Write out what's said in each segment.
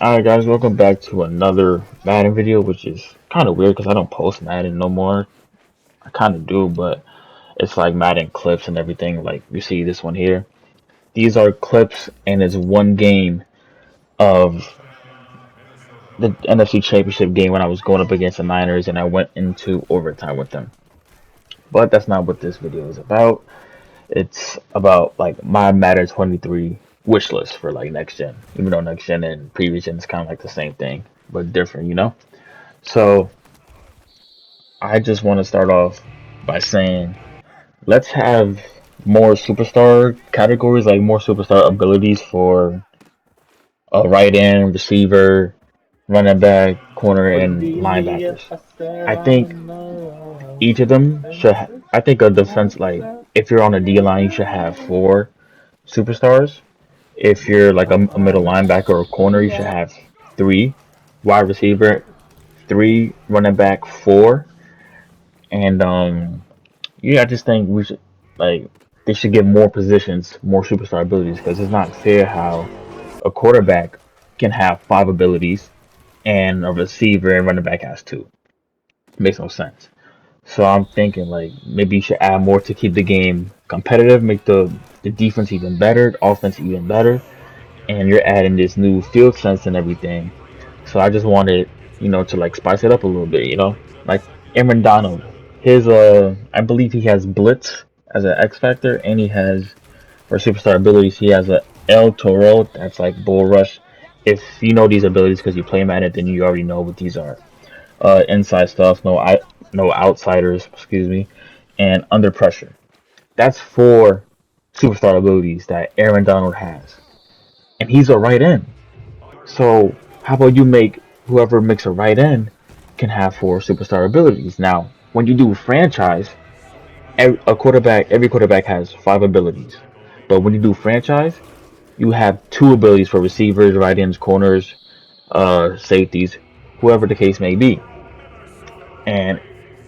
Alright guys, welcome back to another Madden video, which is kind of weird because I don't post Madden no more. I kind of do, but it's like Madden clips and everything. Like you see this one here. These are clips and it's one game of the NFC Championship game when I was going up against the Niners and I went into overtime with them. But that's not what this video is about. It's about like my Madden 23 wish list for like next gen. Even though next gen and previous gen is kind of like the same thing, but different. So I just want to start off by saying let's have more superstar categories, like more superstar abilities for a right end, receiver, running back, corner, and linebackers. I think each of them should. I think a defense, like if you're on a D line, you should have four superstars. If you're like a middle linebacker or corner, you should have three. Wide receiver, three. Running back, four. And yeah, I just think we should like they should get more positions, more superstar abilities because it's not fair how a quarterback can have five abilities and a receiver and running back has two. It makes no sense. So I'm thinking like maybe you should add more to keep the game competitive, make the defense even better, the offense even better, and you're adding this new field sense and everything. So I just wanted, to like spice it up a little bit. Like Aaron Donald, his I believe he has blitz as an X factor, and he has for superstar abilities he has a El Toro that's like bull rush. If you know these abilities because you play Madden, then you already know what these are. Inside stuff, no outsiders, excuse me, and under pressure. That's four superstar abilities that Aaron Donald has, and he's a right end. So how about you make whoever makes a right end can have four superstar abilities? Now, when you do franchise, every quarterback has five abilities. But when you do franchise, you have two abilities for receivers, right ends, corners, safeties, whoever the case may be. And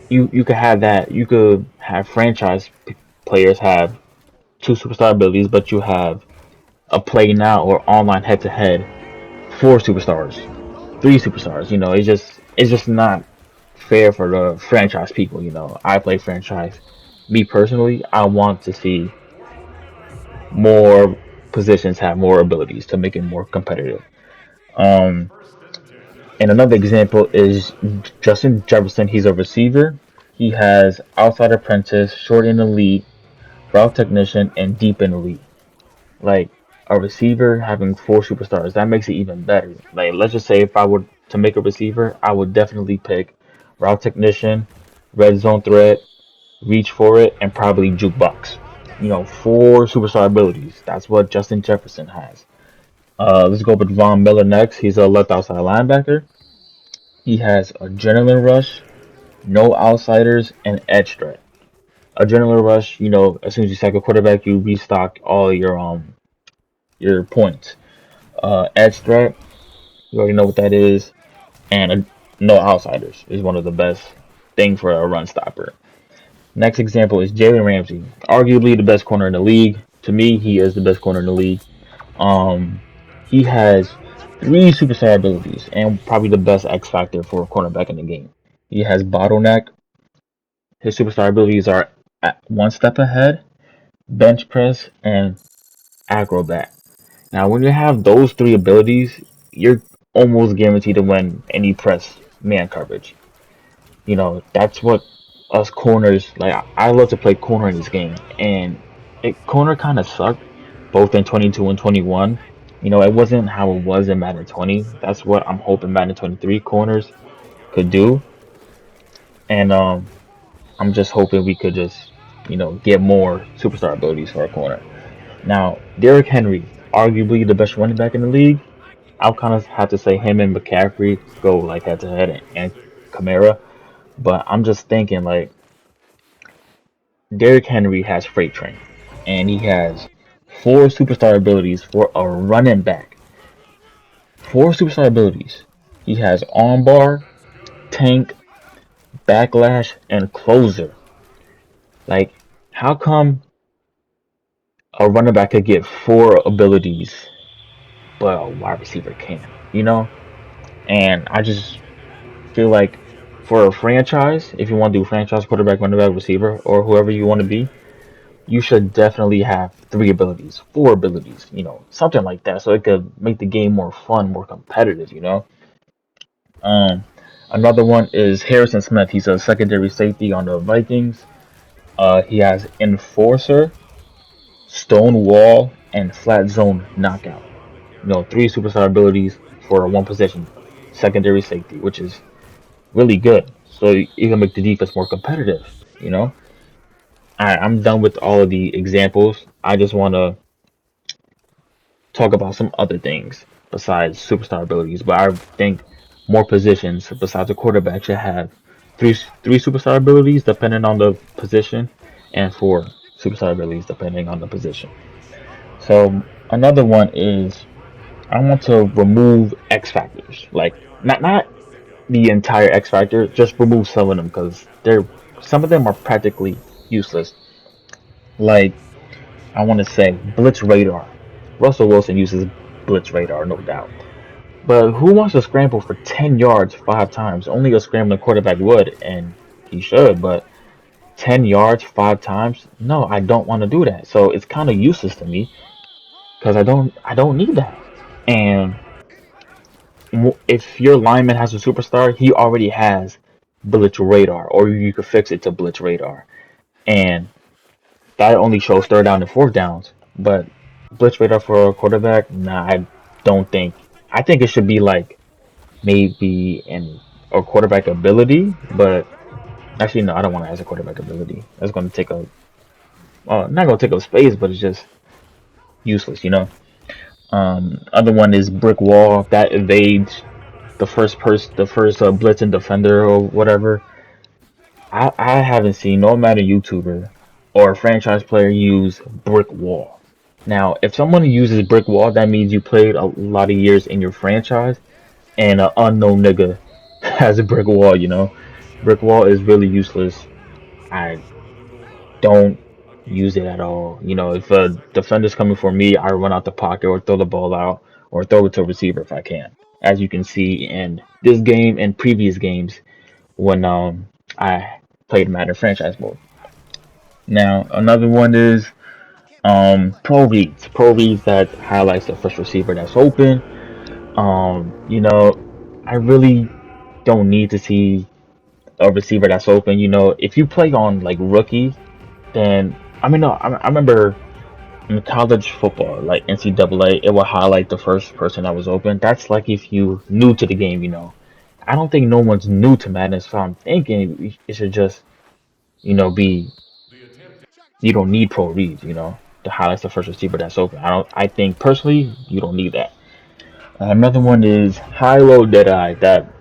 you could have that. You could have players have two superstar abilities, but you have a play now or online head to head four superstars, three superstars. It's just not fair for the franchise people. I play franchise. Me personally, I want to see more positions have more abilities to make it more competitive. Um, and another example is Justin Jefferson. He's a receiver. He has outside apprentice, short in elite, route technician, and deep in elite. Like a receiver having four superstars, that makes it even better. Like let's just say if I were to make a receiver, I would definitely pick route technician, red zone threat, reach for it, and probably jukebox. Four superstar abilities. That's what Justin Jefferson has. Let's go with Von Miller next. He's a left outside linebacker. He has adrenaline rush, no outsiders, and edge threat. Adrenaline rush, as soon as you sack a quarterback, you restock all your points. Edge threat, you already know what that is, and no outsiders is one of the best things for a run stopper. Next example is Jalen Ramsey, arguably the best corner in the league. To me, he is the best corner in the league. Um, he has three superstar abilities and probably the best X factor for a cornerback in the game. He has bottleneck. His superstar abilities are at one step ahead, bench press, and acrobat. Now, when you have those three abilities, you're almost guaranteed to win any press man coverage. That's what us corners like. I love to play corner in this game, and corner kind of sucked both in 22 and 21. It wasn't how it was in Madden 20. That's what I'm hoping Madden 23 corners could do, and I'm just hoping we could just get more superstar abilities for our corner. Now, Derrick Henry, arguably the best running back in the league. I'll kind of have to say him and McCaffrey go like head to head, and Kamara. But I'm just thinking like Derrick Henry has freight train, and he has four superstar abilities for a running back. Four superstar abilities. He has armbar, tank, backlash, and closer. Like, how come a running back could get four abilities, but a wide receiver can, you know? And I just feel like for a franchise, if you want to do franchise quarterback, running back, receiver, or whoever you want to be, you should definitely have three abilities, four abilities, something like that, so it could make the game more fun, more competitive. Um, Another one is Harrison Smith. He's a secondary safety on the Vikings. He has Enforcer, Stonewall, and Flat Zone Knockout. Three superstar abilities for one position, secondary safety, which is really good. So you can make the defense more competitive. Alright, I'm done with all of the examples. I just want to talk about some other things besides superstar abilities. But I think more positions besides the quarterback should have three superstar abilities depending on the position, and four superstar abilities depending on the position. So another one is I want to remove X factors, like not the entire X factor, just remove some of them because some of them are practically useless. Like I want to say blitz radar. Russell Wilson uses blitz radar, no doubt. But who wants to scramble for 10 yards five times? Only a scrambling quarterback would, and he should, but 10 yards five times? No, I don't want to do that. So it's kind of useless to me because I don't need that. And if your lineman has a superstar, he already has blitz radar, or you could fix it to blitz radar. And that only shows third down and fourth downs. But blitz radar for a quarterback, nah, I don't think. I think it should be like maybe in a quarterback ability, but actually no, I don't want to add a quarterback ability. That's going to take a not going to take up space, but it's just useless. Other one is brick wall that evades the first blitz and defender or whatever. I haven't seen no matter YouTuber or franchise player use brick wall. Now, if someone uses brick wall, that means you played a lot of years in your franchise, and an unknown nigga has a brick wall. Brick wall is really useless. I don't use it at all. If a defender's coming for me, I run out the pocket or throw the ball out or throw it to a receiver if I can. As you can see in this game and previous games when I played Madden franchise mode. Now another one is pro reads. Pro reads that highlights the first receiver that's open. I really don't need to see a receiver that's open. If you play on like rookie, then I mean no, I remember in college football, like NCAA, it will highlight the first person that was open. That's like if you new to the game. I don't think no one's new to Madden, so I'm thinking it should just, be you don't need pro reads, to highlight the first receiver that's open. I think personally you don't need that. Another one is high low dead eye that,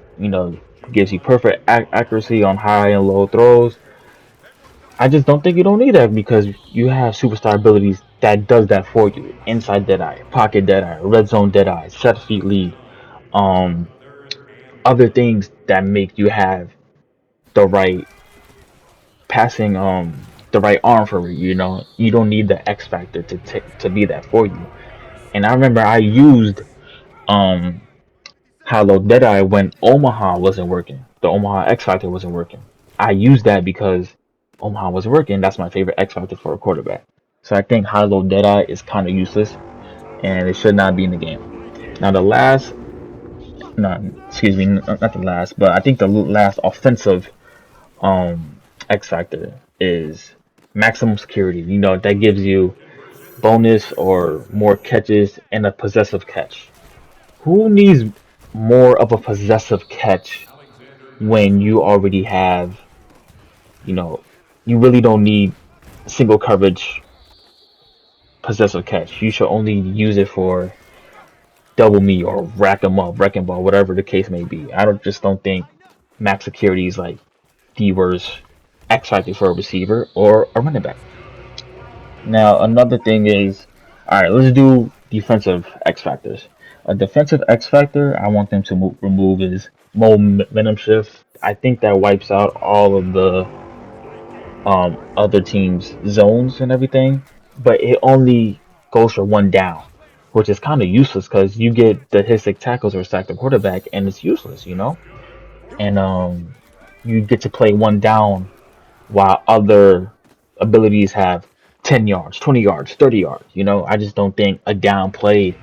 gives you perfect accuracy on high and low throws. I just don't think you don't need that because you have superstar abilities that does that for you. Inside Deadeye, Pocket Deadeye, Red Zone Deadeye, Set Feet Lead, um, other things that make you have the right passing, the right arm for it. You don't need the X factor to be that for you. And I remember I used um Hollow Deadeye when Omaha wasn't working. The Omaha X Factor wasn't working. I used that because Omaha was working. That's my favorite X Factor for a quarterback. So I think Hollow Deadeye is kind of useless and it should not be in the game. Now the last, not excuse me, not the last, but I think the last offensive X Factor is maximum security. That gives you bonus or more catches and a possessive catch. Who needs more of a possessive catch when you already have, you know, you really don't need single coverage possessive catch. You should only use it for double me or rack them up, wrecking ball, whatever the case may be. I don't think max security is like the worst X factor for a receiver or a running back. Now another thing is, all right, let's do defensive X factors. A defensive X factor I want them to remove is momentum shift. I think that wipes out all of the other teams' zones and everything, but it only goes for one down. which is kind of useless because you get the hit stick tackles or sack the quarterback, and it's useless, you know. And you get to play one down while other abilities have 10 yards, 20 yards, 30 yards. You know, I just don't think a down play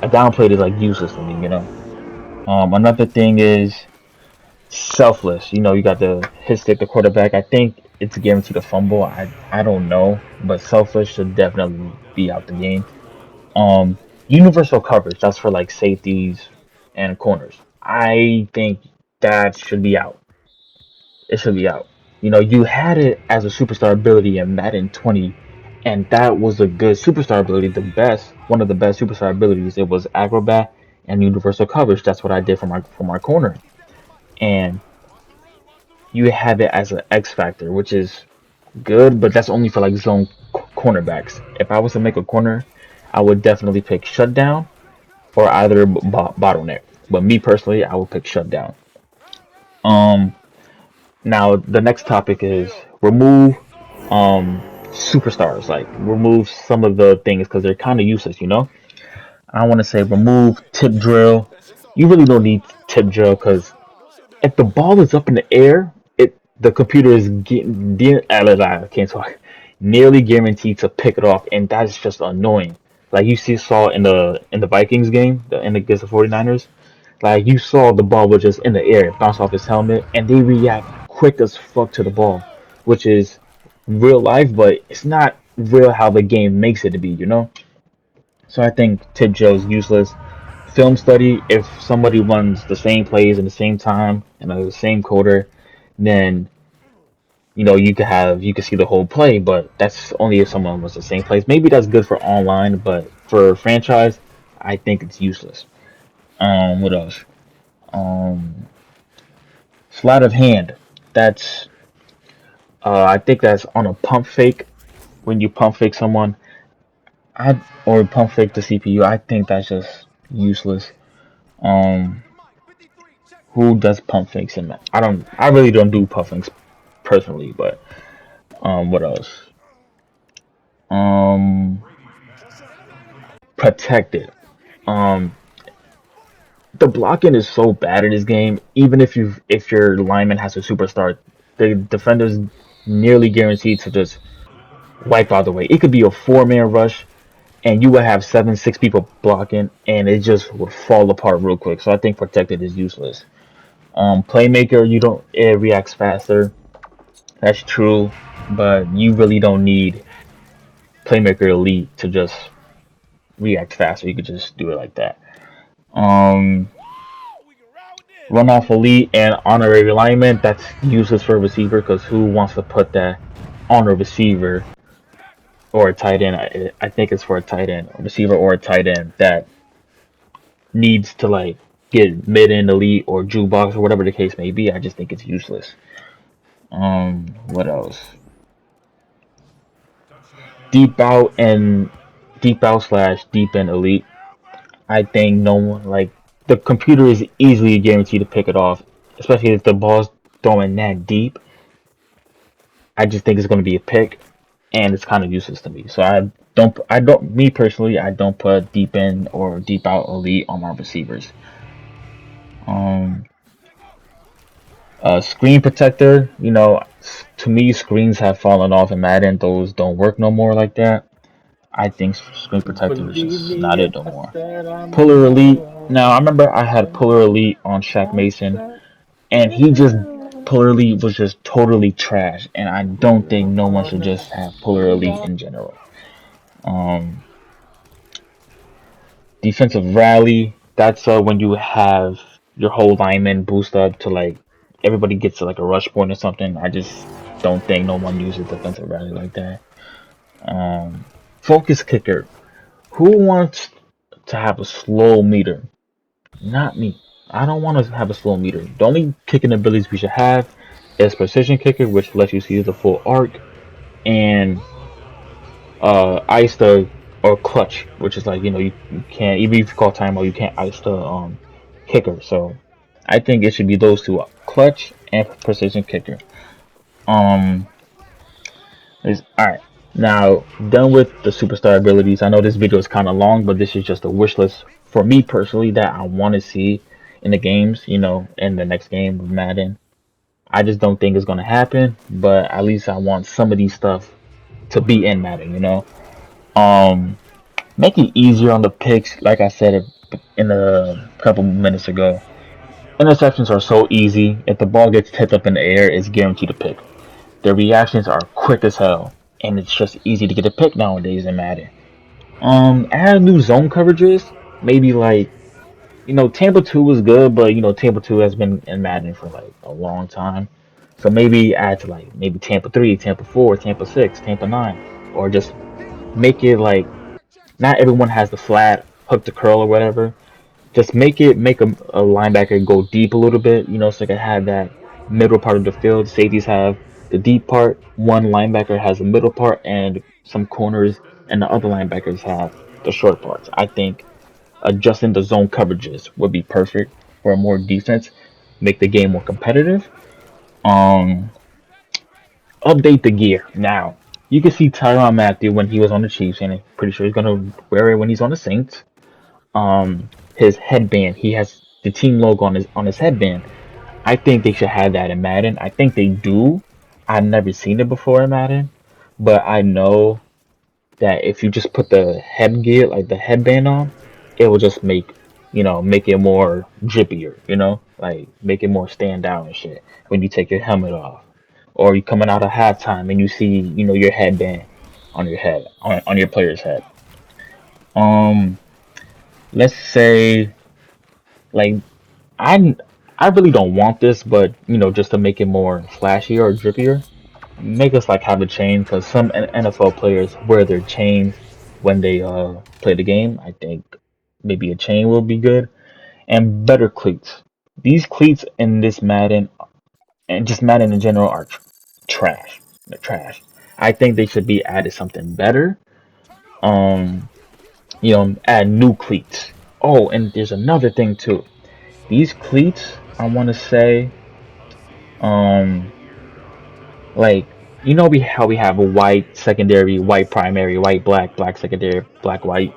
is like useless to me. You know. Another thing is selfless. You know, you got the hit stick the quarterback. I think it's guaranteed a fumble. I don't know, but selfless should definitely be out the game. Universal coverage. That's for like safeties and corners. I think that should be out. It should be out. You know, you had it as a superstar ability in Madden 20, and that was a good superstar ability. One of the best superstar abilities. It was acrobat and universal coverage. That's what I did for my corner. And you have it as an X factor, which is good, but that's only for like zone cornerbacks. If I was to make a corner, I would definitely pick shutdown or either bottleneck. But me personally, I would pick shutdown. Um, Now the next topic is remove superstars. Like remove some of the things because they're kind of useless. You know, I want to say remove tip drill. You really don't need tip drill because if the ball is up in the air, the computer is I can't talk, nearly guaranteed to pick it off, and that's just annoying. Like you saw in the Vikings game, against the 49ers, like you saw the ball was just in the air, bounce off his helmet, and they react quick as fuck to the ball, which is real life, but it's not real how the game makes it to be, you know? So I think Tip Joe's useless. Film study, if somebody runs the same plays in the same time and the same quarter, then you could see the whole play, but that's only if someone runs the same plays. Maybe that's good for online, but for franchise, I think it's useless. What else? Um, Sleight of hand. That's I think that's on a pump fake when you pump fake someone. Or pump fake the CPU. I think that's just useless. Um, who does pump fakes in that? I don't. I really don't do pump fakes personally, but what else? Um, protected. Um, the blocking is so bad in this game. Even if your lineman has a superstar, the defender's nearly guaranteed to just wipe out the way. It could be a four-man rush, and you would have 6 people blocking, and it just would fall apart real quick. So I think protected is useless. Playmaker, you don't it reacts faster. That's true, but you really don't need playmaker elite to just react faster. You could just do it like that. Um, Run off elite and honorary alignment. That's useless for a receiver because who wants to put that on a receiver or a tight end? I think it's for a tight end, a receiver or a tight end that needs to like get mid end elite or jukebox or whatever the case may be. I just think it's useless. What else? Deep out and deep out slash deep end elite. I think no one like the computer is easily guaranteed to pick it off, especially if the ball's throwing that deep. I just think it's going to be a pick, and it's kind of useless to me. So me personally, I don't put deep in or deep out elite on my receivers. Um, Screen protector, to me, screens have fallen off in Madden. Those don't work no more like that. I think screen protector is Believe just not me, it no I more. said I'm Puller in elite. Now I love. remember I had Puller elite on Shaq I Mason, said and he just yeah. Puller elite was just totally trash. And I don't think I'm no one should gonna just have Puller elite see in general. Um, Defensive rally. That's when you have your whole lineman boost up to like everybody gets to like a rush point or something. I just don't think no one uses defensive rally like that. Focus kicker. Who wants to have a slow meter? Not me. I don't want to have a slow meter. The only kicking abilities we should have is precision kicker, which lets you see the full arc, and ice the or clutch, which is like you can't even if you call timeout, you can't ice the kicker. So I think it should be those two: clutch and precision kicker. Um, all right. Now, done with the superstar abilities. I know this video is kind of long, but this is just a wish list for me personally that I want to see in the games, in the next game of Madden. I just don't think it's going to happen, but at least I want some of these stuff to be in Madden. Um, Make it easier on the picks, like I said in a couple minutes ago. Interceptions are so easy. If the ball gets tipped up in the air, it's guaranteed a pick. The reactions are quick as hell, and it's just easy to get a pick nowadays in Madden. Add new zone coverages. Maybe like Tampa 2 was good, but Tampa 2 has been in Madden for like a long time. So maybe add to like maybe Tampa 3, Tampa 4, Tampa 6, Tampa 9, or just make it like not everyone has the flat hook to curl or whatever. Just make a linebacker go deep a little bit, so they can have that middle part of the field. Safeties have the deep part, one linebacker has the middle part, and some corners and the other linebackers have the short parts. I think adjusting the zone coverages would be perfect for more defense, make the game more competitive. Um, Update the gear now. You can see Tyron Matthew when he was on the Chiefs, and I'm pretty sure he's gonna wear it when he's on the Saints. His headband, he has the team logo on his headband. I think they should have that in Madden. I think they do. I've never seen it before in Madden, but I know that if you just put the headgear, like the headband on, it will just make it more drippier, like make it more stand out and shit when you take your helmet off. Or you coming out of halftime and you see, your headband on your head, on your player's head. Um, let's say like I I really don't want this, but just to make it more flashier or drippier, make us like have a chain because some NFL players wear their chains when they play the game. I think maybe a chain will be good and better cleats. These cleats in this Madden and just Madden in general are trash. They're trash. I think they should be added something better. Um, add new cleats. Oh, and there's another thing too. These cleats, I want to say, um, like we how we have a white secondary, white primary, white black, black secondary, black white.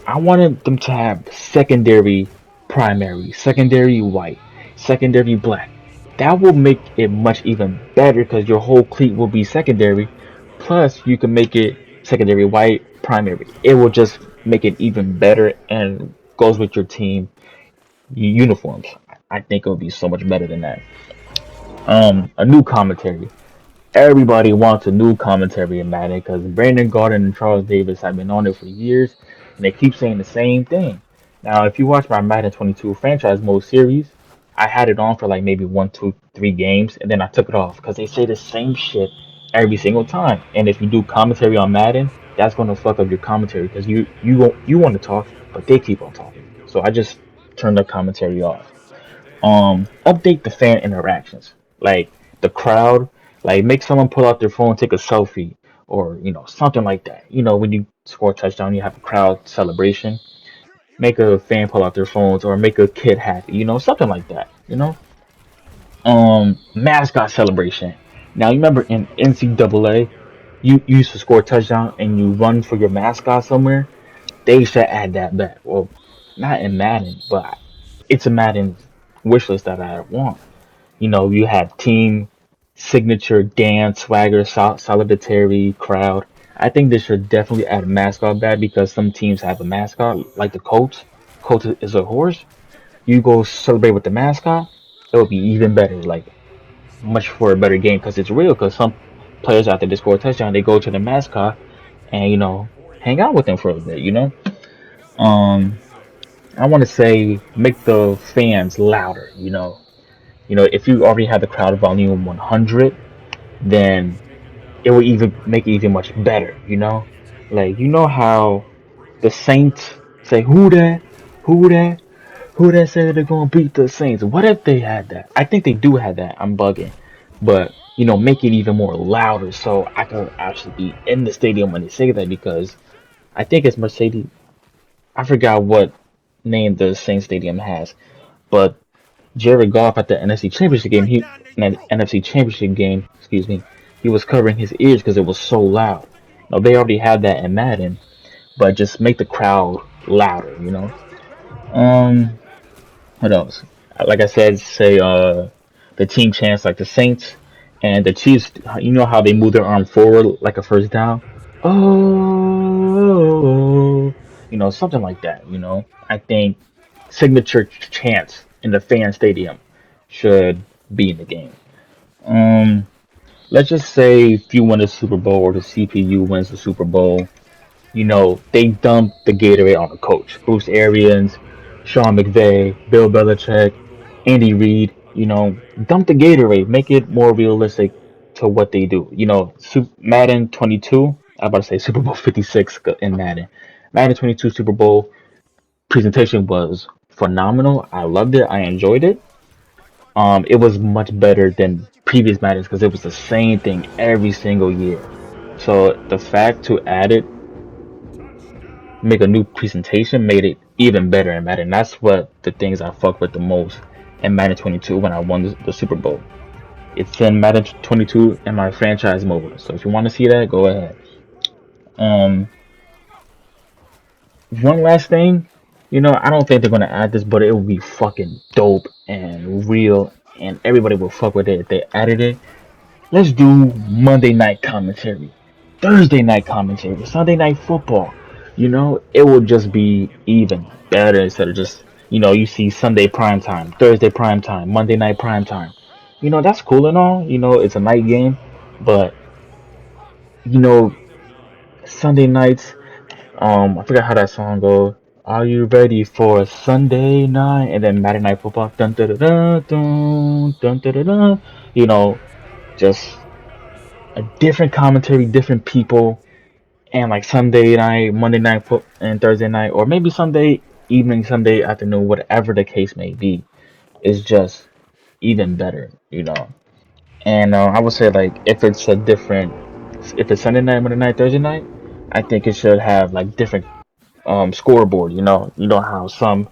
I wanted them to have secondary primary, secondary white, secondary black. That will make it much even better because your whole cleat will be secondary. Plus, you can make it secondary white, primary. It will just make it even better and goes with your team uniforms. I think it would be so much better than that. A new commentary. Everybody wants a new commentary in Madden because Brandon Gordon and Charles Davis have been on it for years, and they keep saying the same thing. Now, if you watch my Madden 22 franchise mode series, I had it on for like maybe one, two, 3 games, and then I took it off because they say the same shit every single time. And if you do commentary on Madden, that's gonna fuck up your commentary because you want to talk, but they keep on talking. So I just turned the commentary off. Update the fan interactions, like the crowd, like make someone pull out their phone, take a selfie, or something like that. When you score a touchdown, you have a crowd celebration. Make a fan pull out their phones, or make a kid happy, something like that. Mascot celebration. Now you remember in NCAA, you used to score a touchdown and you run for your mascot somewhere. They should add that back. Well, not in Madden, but it's a Madden wish list that I want. You have team signature dance, swagger, solidarity, crowd. I think they should definitely add a mascot back because some teams have a mascot, like the Colts. Colts is a horse. You go celebrate with the mascot, it would be even better. Like much for a better game because it's real. Because some players after they score a touchdown, they go to the mascot and hang out with them for a bit. Um, I want to say make the fans louder. If you already have the crowd volume 100, then it will even make it even much better. Like how the Saints say, "Who that? Who that? Who that said they're gonna beat the Saints?" What if they had that? I think they do have that. I'm bugging, but make it even more louder so I can actually be in the stadium when they say that because I think it's Mercedes. I forgot what name the Saints stadium has, but Jared Goff at the NFC Championship game, excuse me, he was covering his ears because it was so loud. No, they already have that in Madden, but just make the crowd louder, you know. Um, what else? Like I said, say the team chants like the Saints and the Chiefs. You know how they move their arm forward like a first down? Oh, you know, something like that. You know, I think signature chants in the fan stadium should be in the game. Um, let's just say if you win the Super Bowl or the CPU wins the Super Bowl, you know, they dumped the Gatorade on the coach. Bruce Arians, Sean McVay, Bill Belichick, Andy Reid, you know, dump the Gatorade, make it more realistic to what they do. You know, Madden 22, I'm about to say Super Bowl 56 in Madden. Madden 22 Super Bowl presentation was phenomenal. I loved it. I enjoyed it. It was much better than previous Maddens because it was the same thing every single year. So the fact to add it, make a new presentation, made it even better in Madden. That's what the things I fuck with the most in Madden 22 when I won the Super Bowl. It's in Madden 22 in my franchise mode. So if you want to see that, go ahead. Um, one last thing, you know, I don't think they're gonna add this, but it would be fucking dope and real, and everybody will fuck with it if they added it. Let's do Monday night commentary, Thursday night commentary, Sunday night football. You know, it will just be even better instead of just, you know, you see Sunday prime time, Thursday prime time, Monday night prime time. You know, that's cool and all. You know, it's a night game, but you know, Sunday nights. I forgot how that song goes. Are you ready for Sunday night? And then Saturday night football. Dun dun dun dun dun dun dun. Dun. You know, just a different commentary, different people, and like Sunday night, Monday night, and Thursday night, or maybe Sunday evening, Sunday afternoon, whatever the case may be, is just even better, you know. And I would say like if it's Sunday night, Monday night, Thursday night, I think it should have like different scoreboard. You know how some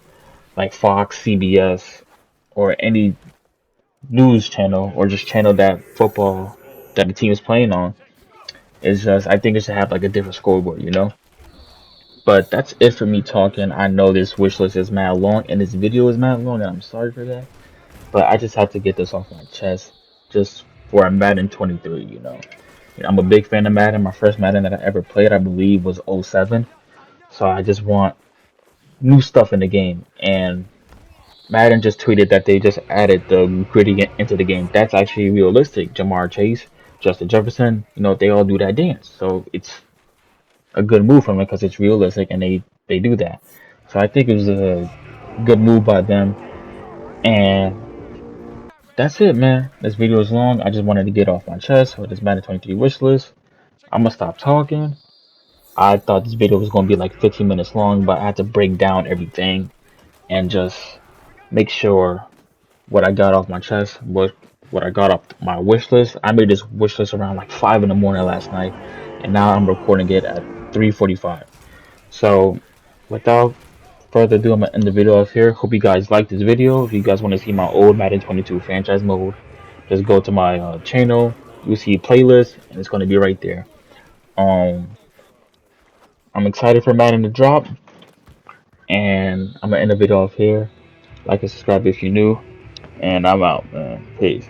like Fox, CBS, or any news channel or just channel that football that the team is playing on. It's just I think it should have like a different scoreboard, you know. But that's it for me talking. I know this wish list is mad long and this video is mad long, and I'm sorry for that. But I just have to get this off my chest just for a Madden 23, you know. I'm a big fan of Madden. My first Madden that I ever played, I believe, was '07. So I just want new stuff in the game. And Madden just tweeted that they just added the gritty into the game. That's actually realistic. Jamar Chase, Justin Jefferson, you know, they all do that dance. So it's a good move from it because it's realistic and they do that. So I think it was a good move by them. And that's it, man. This video is long. I just wanted to get off my chest with this Madden 23 wish list. I'm gonna stop talking. I thought this video was gonna be like 15 minutes long, but I had to break down everything and just make sure what I got off my chest, what I got off my wish list. I made this wish list around like 5 in the morning last night, and now I'm recording it at 3:45. So, without further ado, I'm gonna end the video off here. Hope you guys liked this video. If you guys want to see my old Madden 22 franchise mode, just go to my channel. You'll see playlist, and it's gonna be right there. Um, I'm excited for Madden to drop, and I'm gonna end the video off here. Like and subscribe if you're new, and I'm out, man. Peace.